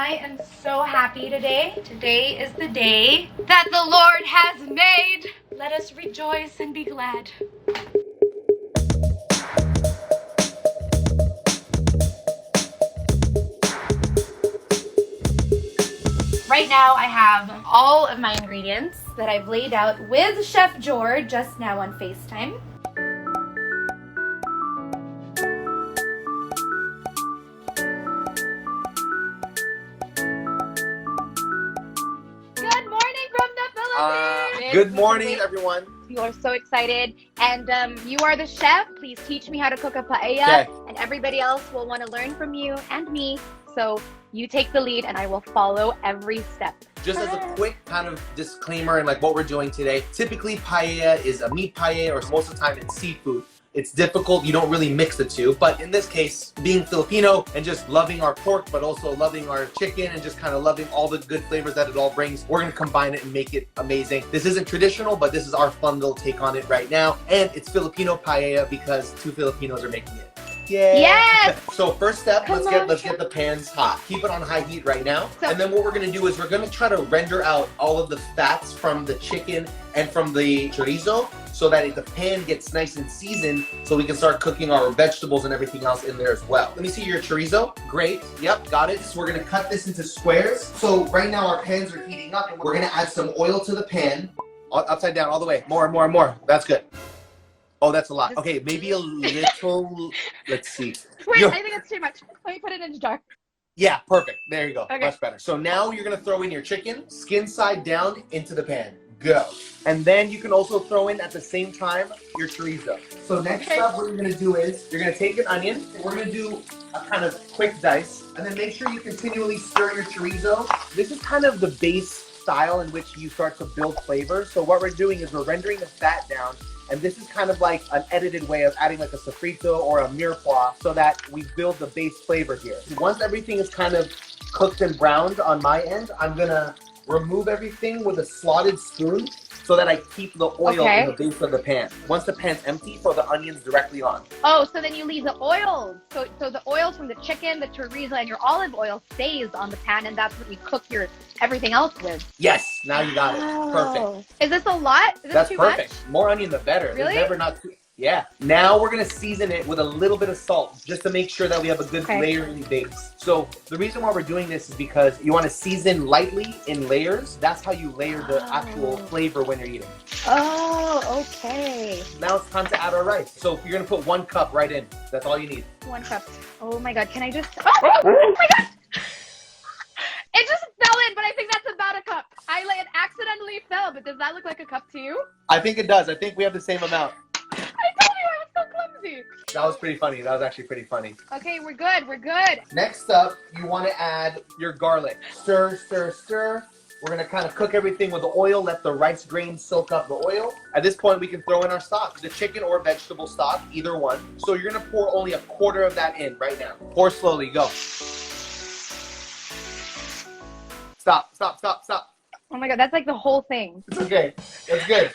I am so happy today. Today is the day that the Lord has made. Let us rejoice and be glad. Right now I have all of my ingredients that I've laid out with Chef Jordan just now on FaceTime. Good morning from the Philippines! Good morning, everyone. You are so excited, and you are the chef. Please teach me how to cook a paella, Okay. and everybody else will want to learn from you and me. So you take the lead, and I will follow every step. Just as a quick kind of disclaimer and like what we're doing today, typically paella is a meat paella, or most of the time it's seafood. It's difficult, you don't really mix the two, but in this case, being Filipino and just loving our pork, but also loving our chicken and just kind of loving all the good flavors that it all brings, we're gonna combine it and make it amazing. This isn't traditional, but this is our fun little take on it right now. And it's Filipino paella because two Filipinos are making it. Yeah. Yes! So first step, let's Come get the pans hot. Keep it on high heat right now. And then what we're gonna do is we're gonna try to render out all of the fats from the chicken and from the chorizo so that the pan gets nice and seasoned so we can start cooking our vegetables and everything else in there as well. Let me see your chorizo. Great. Yep, got it. So we're gonna cut this into squares. So right now our pans are heating up and we're gonna add some oil to the pan. Upside down all the way. More. That's good. Oh, that's a lot. Okay, maybe a little, let's see. Wait, I think it's too much. Let me put it in a jar. Yeah, perfect. There you go. Okay. Much better. So now you're gonna throw in your chicken, skin side down into the pan. Go. And then you can also throw in at the same time your chorizo. So next up, what you're gonna do is you're gonna take an onion. We're gonna do a kind of quick dice, and then make sure you continually stir your chorizo. This is kind of the base style in which you start to build flavor. So what we're doing is we're rendering the fat down. And this is kind of like an edited way of adding like a sofrito or a mirepoix so that we build the base flavor here. Once everything is kind of cooked and browned on my end, I'm gonna remove everything with a slotted spoon so that I keep the oil in the base of the pan. Once the pan's empty, throw the onions directly on. Oh, so then you leave the oils. So the oils from the chicken, the chorizo, and your olive oil stays on the pan, and that's what you cook your everything else with. Yes, now you got it. Perfect. Is this a lot? Is this That's too perfect. much? More onion, the better. Really? There's never not too. Yeah. Now we're gonna season it with a little bit of salt just to make sure that we have a good layering base. So the reason why we're doing this is because you want to season lightly in layers. That's how you layer the actual flavor when you're eating. Oh, okay. Now it's time to add our rice. So you're gonna put 1 cup right in. That's all you need. 1 cup. Oh my God, can I just? Oh my God! It just fell in, but I think that's about a cup. It accidentally fell, but does that look like a cup to you? I think it does. I think we have the same amount. I told you I was so clumsy. That was pretty funny. That was actually pretty funny. Okay, we're good. We're good. Next up, you want to add your garlic. Stir, stir, stir. We're going to kind of cook everything with the oil, let the rice grains soak up the oil. At this point, we can throw in our stock, the chicken or vegetable stock, either one. So you're going to pour only 1/4 of that in right now. Pour slowly, go. Stop. Oh my God, that's like the whole thing. It's okay. That's good.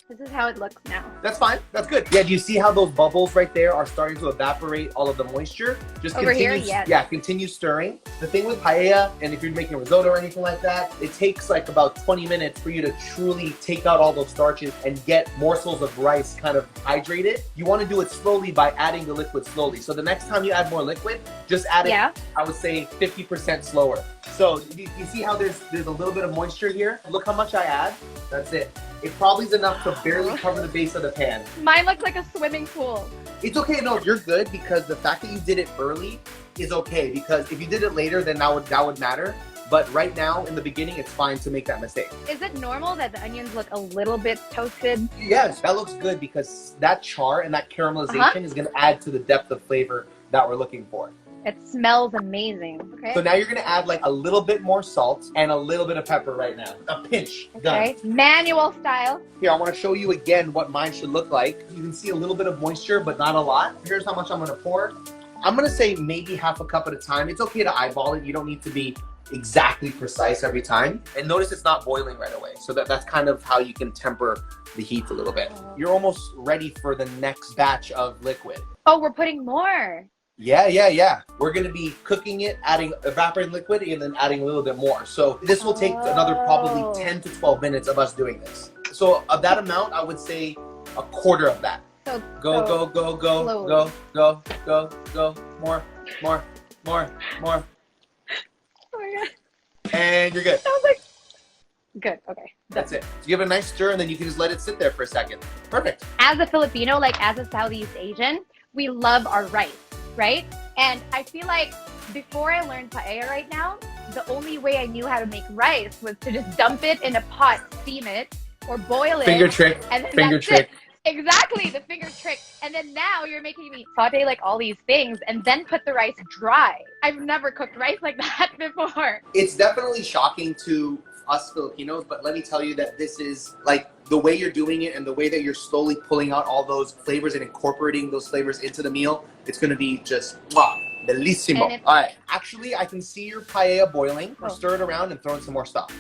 This is how it looks now. That's fine. That's good. Yeah, do you see how those bubbles right there are starting to evaporate all of the moisture? Just over continue, here, yes. Yeah, continue stirring. The thing with paella, and if you're making risotto or anything like that, it takes like about 20 minutes for you to truly take out all those starches and get morsels of rice kind of hydrated. You want to do it slowly by adding the liquid slowly. So the next time you add more liquid, just add it, I would say 50% slower. So you see how there's a little bit of moisture here? Look how much I add. That's it. It probably is enough to barely cover the base of the pan. Mine looks like a swimming pool. It's okay, no, you're good because the fact that you did it early is okay, because if you did it later, then that would matter. But right now, in the beginning, it's fine to make that mistake. Is it normal that the onions look a little bit toasted? Yes, that looks good because that char and that caramelization is going to add to the depth of flavor that we're looking for. It smells amazing. Okay. So now you're gonna add like a little bit more salt and a little bit of pepper right now. A pinch. Okay. Done. Manual style. Here, I want to show you again what mine should look like. You can see a little bit of moisture, but not a lot. Here's how much I'm gonna pour. I'm gonna say maybe 1/2 cup at a time. It's okay to eyeball it. You don't need to be exactly precise every time. And notice it's not boiling right away. So that's kind of how you can temper the heat a little bit. You're almost ready for the next batch of liquid. Oh, we're putting more. Yeah. We're gonna be cooking it, adding evaporated liquid, and then adding a little bit more. So this will take another probably 10 to 12 minutes of us doing this. So of that amount, I would say a quarter of that. So Go. More. Oh my God. And you're good. I was like, good. Okay. That's it. So give it a nice stir, and then you can just let it sit there for a second. Perfect. As a Filipino, like as a Southeast Asian, we love our rice, right? And I feel like before I learned paella right now, the only way I knew how to make rice was to just dump it in a pot, steam it, or boil it. Finger trick. And then Finger that's trick. it. Exactly, the finger trick. And then now you're making me saute like all these things and then put the rice dry. I've never cooked rice like that before. It's definitely shocking to us Filipinos, but let me tell you that this is like the way you're doing it and the way that you're slowly pulling out all those flavors and incorporating those flavors into the meal. It's going to be just, wow, bellissimo. All right. Actually, I can see your paella boiling. Oh. Stir it around and throw in some more stuff.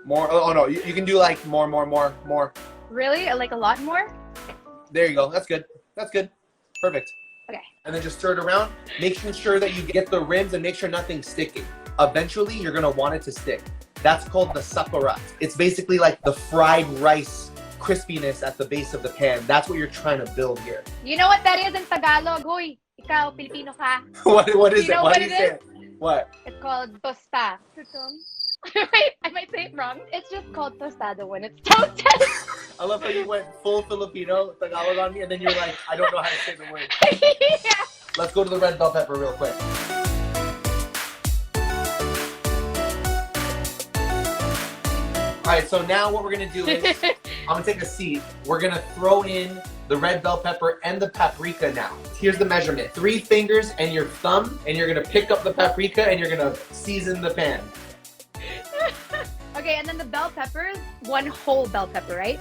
More. Oh no, you can do like more. Really? Like a lot more? There you go. That's good. Perfect. Okay. And then just stir it around, making sure that you get the rims and make sure nothing's sticking. Eventually, you're gonna want it to stick. That's called the saparat. It's basically like the fried rice crispiness at the base of the pan. That's what you're trying to build here. You know what that is in Tagalog? Hoy, ikaw, Filipino ka. What is You it? know Why what do you it say is? it? What? It's called tosta. I might say it wrong. It's just called tostado when it's toasted. I love how you went full Filipino Tagalog on me, and then you're like, I don't know how to say the word. Yeah. Let's go to the red bell pepper real quick. All right, so now what we're gonna do is, I'm gonna take a seat. We're gonna throw in the red bell pepper and the paprika now. Here's the measurement. 3 fingers and your thumb, and you're gonna pick up the paprika and you're gonna season the pan. Okay, and then the bell peppers, 1 whole bell pepper, right?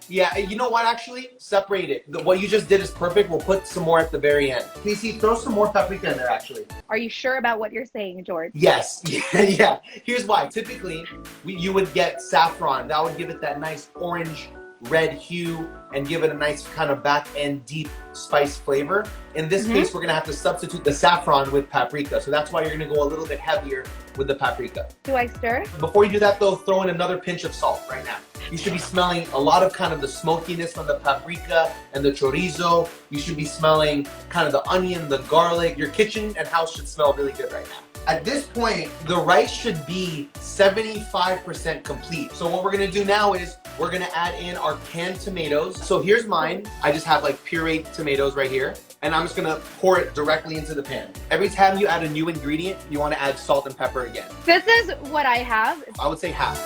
Yeah, you know what, actually? Separate it. What you just did is perfect. We'll put some more at the very end. PC, throw some more paprika in there, actually. Are you sure about what you're saying, George? Yes, yeah. Here's why. Typically, you would get saffron. That would give it that nice orange red hue and give it a nice kind of back end deep spice flavor. In this case, we're gonna have to substitute the saffron with paprika. So that's why you're gonna go a little bit heavier with the paprika. Do I stir? Before you do that though, throw in another pinch of salt right now. You should be smelling a lot of kind of the smokiness from the paprika and the chorizo. You should be smelling kind of the onion, the garlic. Your kitchen and house should smell really good right now. At this point, the rice should be 75% complete. So what we're gonna do now is we're gonna add in our canned tomatoes. So here's mine. I just have like pureed tomatoes right here. And I'm just gonna pour it directly into the pan. Every time you add a new ingredient, you wanna add salt and pepper again. This is what I have. I would say half.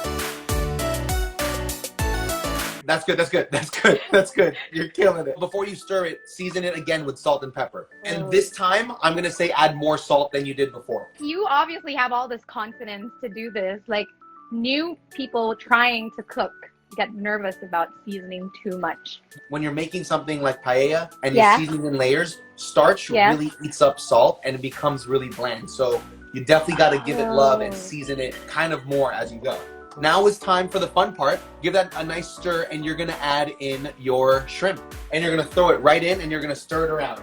That's good. You're killing it. Before you stir it, season it again with salt and pepper. And this time, I'm gonna say add more salt than you did before. You obviously have all this confidence to do this. Like, new people trying to cook get nervous about seasoning too much. When you're making something like paella and you're seasoning in layers, starch really eats up salt and it becomes really bland. So you definitely gotta give it love and season it kind of more as you go. Now is time for the fun part. Give that a nice stir and you're gonna add in your shrimp. And you're gonna throw it right in and you're gonna stir it around.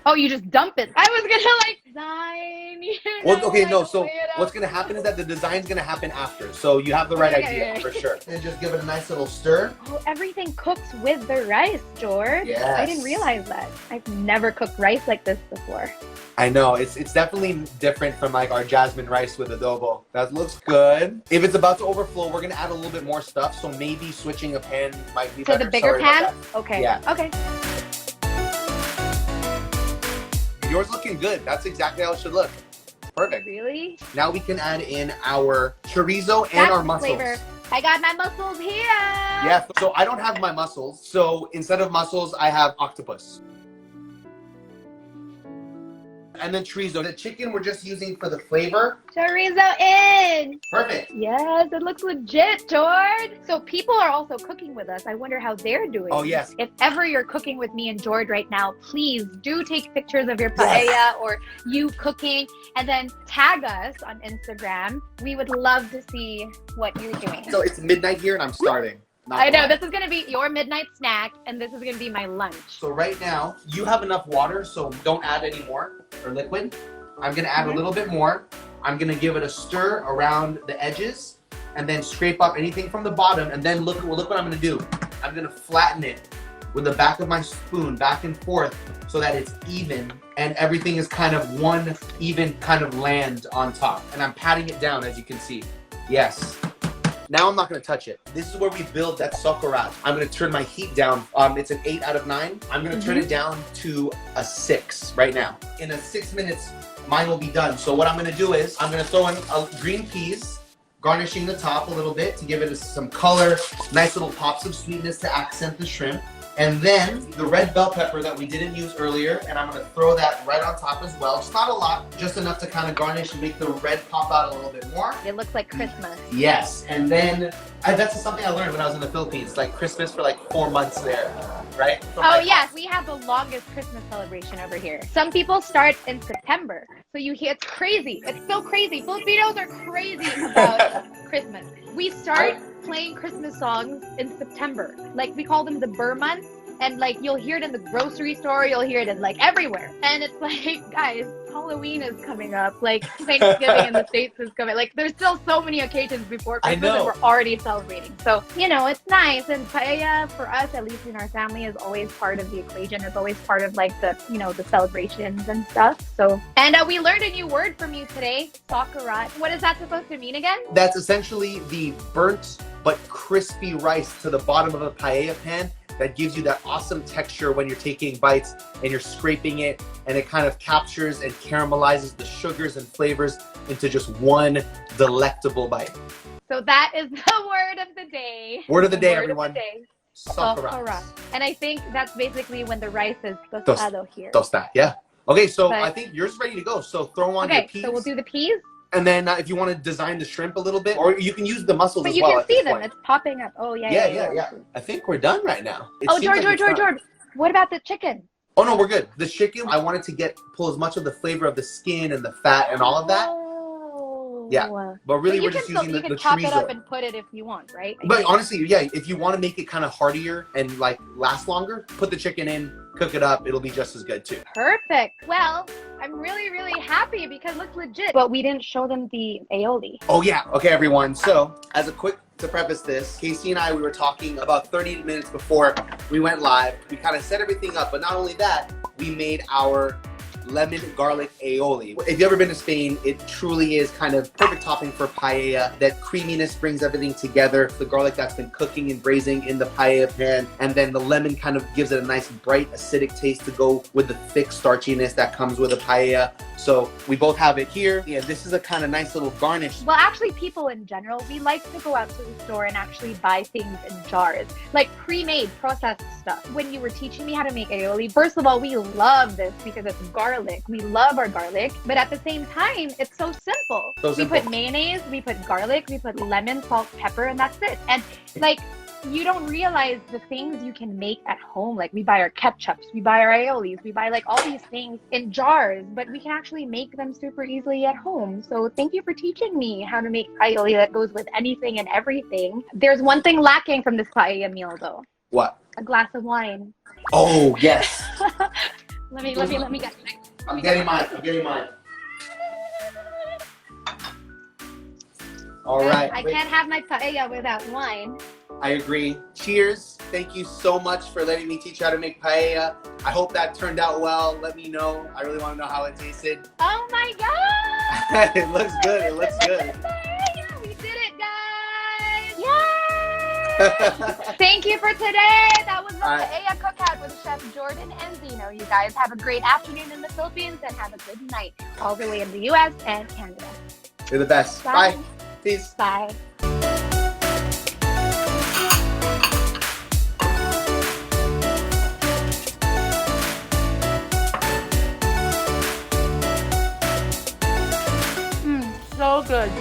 Oh, you just dump it. I was gonna like design. Well, okay, no, so what's gonna happen is that the design's gonna happen after. So you have the right idea for sure. And just give it a nice little stir. Oh, everything cooks with the rice, George. Yes. I didn't realize that. I've never cooked rice like this before. I know, it's definitely different from like our jasmine rice with adobo. That looks good. If it's about to overflow, we're gonna add a little bit more stuff. So maybe switching a pan might be better. To the bigger Sorry about pan? that. Okay. Yeah. Okay. Yours looking good. That's exactly how it should look. Perfect. Really? Now we can add in our chorizo and our mussels. Flavor. I got my mussels here. Yeah, so I don't have my mussels. So instead of mussels, I have octopus. And then chorizo. The chicken we're just using for the flavor. Chorizo in. Perfect. Yes, it looks legit, George. So people are also cooking with us. I wonder how they're doing. Oh, yes. If ever you're cooking with me and George right now, please do take pictures of your paella or you cooking and then tag us on Instagram. We would love to see what you're doing. So it's midnight here and I'm starving. Not I know, gonna lie. this is gonna be your midnight snack, and this is gonna be my lunch. So right now, you have enough water, so don't add any more, or liquid. I'm gonna add a little bit more. I'm gonna give it a stir around the edges, and then scrape up anything from the bottom, and then look what I'm gonna do. I'm gonna flatten it with the back of my spoon, back and forth, so that it's even, and everything is kind of one even kind of land on top. And I'm patting it down, as you can see. Yes. Now I'm not gonna touch it. This is where we build that sauerkraut. I'm gonna turn my heat down. It's an 8 out of 9. I'm gonna turn it down to a 6 right now. In 6 minutes, mine will be done. So what I'm gonna do is, I'm gonna throw in green peas, garnishing the top a little bit to give it some color, nice little pops of sweetness to accent the shrimp. And then the red bell pepper that we didn't use earlier, and I'm gonna throw that right on top as well. It's not a lot, just enough to kind of garnish and make the red pop out a little bit more. It looks like Christmas. Yes, and then that's something I learned when I was in the Philippines, like Christmas for like 4 months there, right? Oh yes, we have the longest Christmas celebration over here. Some people start in September, so you hear, it's crazy. It's so crazy. Filipinos are crazy about Christmas. We start playing Christmas songs in September. Like, we call them the Burr months, and like you'll hear it in the grocery store, you'll hear it in like everywhere. And it's like, guys, Halloween is coming up, like Thanksgiving in the States is coming. Like, there's still so many occasions before Christmas and we're already celebrating. So, you know, it's nice. And paella, for us, at least in our family, is always part of the equation. It's always part of like the, you know, the celebrations and stuff. So, and we learned a new word from you today, sauerkraut. What is that supposed to mean again? That's essentially the burnt but crispy rice to the bottom of a paella pan that gives you that awesome texture when you're taking bites and you're scraping it, and it kind of captures and caramelizes the sugars and flavors into just one delectable bite. So that is the word of the day. Word of the day, everyone. Sauerkraut. And I think that's basically when the rice is tostado here. Tosta, yeah. Okay, so I think yours is ready to go. So throw on your peas. So we'll do the peas. And then if you want to design the shrimp a little bit, or you can use the mussels but as well. But you can see them. It's popping up. Oh, yeah. I think we're done right now. George. What about the chicken? Oh, no, we're good. The chicken, I wanted to pull as much of the flavor of the skin and the fat and all of that. Yeah, but really we're just using the chorizo. You can chop it up and put it if you want, right? But honestly, yeah, if you want to make it kind of heartier and like last longer, put the chicken in, cook it up. It'll be just as good too. Perfect. Well, I'm really, really happy because it looks legit. But we didn't show them the aioli. Oh yeah. Okay, everyone. So to preface this, Casey and I, we were talking about 30 minutes before we went live. We kind of set everything up, but not only that, we made our lemon garlic aioli. If you've ever been to Spain, it truly is kind of perfect topping for paella. That creaminess brings everything together. The garlic that's been cooking and braising in the paella pan, and then the lemon kind of gives it a nice bright acidic taste to go with the thick starchiness that comes with a paella. So we both have it here. Yeah, this is a kind of nice little garnish. Well, actually, people in general, we like to go out to the store and actually buy things in jars, like pre-made, processed stuff. When you were teaching me how to make aioli, first of all, we love this because it's garlic. We love our garlic, but at the same time, it's so simple. We put mayonnaise, we put garlic, we put lemon, salt, pepper, and that's it. And like, you don't realize the things you can make at home. Like, we buy our ketchups, we buy our aiolis, we buy like all these things in jars, but we can actually make them super easily at home. So thank you for teaching me how to make aioli that goes with anything and everything. There's one thing lacking from this paella meal though. What? A glass of wine. Oh, yes. Let me get it. I'm getting mine. All right. I can't have my paella without wine. I agree. Cheers. Thank you so much for letting me teach you how to make paella. I hope that turned out well. Let me know. I really want to know how it tasted. Oh my God! It looks good. It looks good. We did it, guys! Yay! Thank you for today. That was the Paella Cookout with Chef Jordan Andino. You guys have a great afternoon in the Philippines and have a good night all the way in the US and Canada. You're the best. Bye. Bye. Peace. Bye. So good.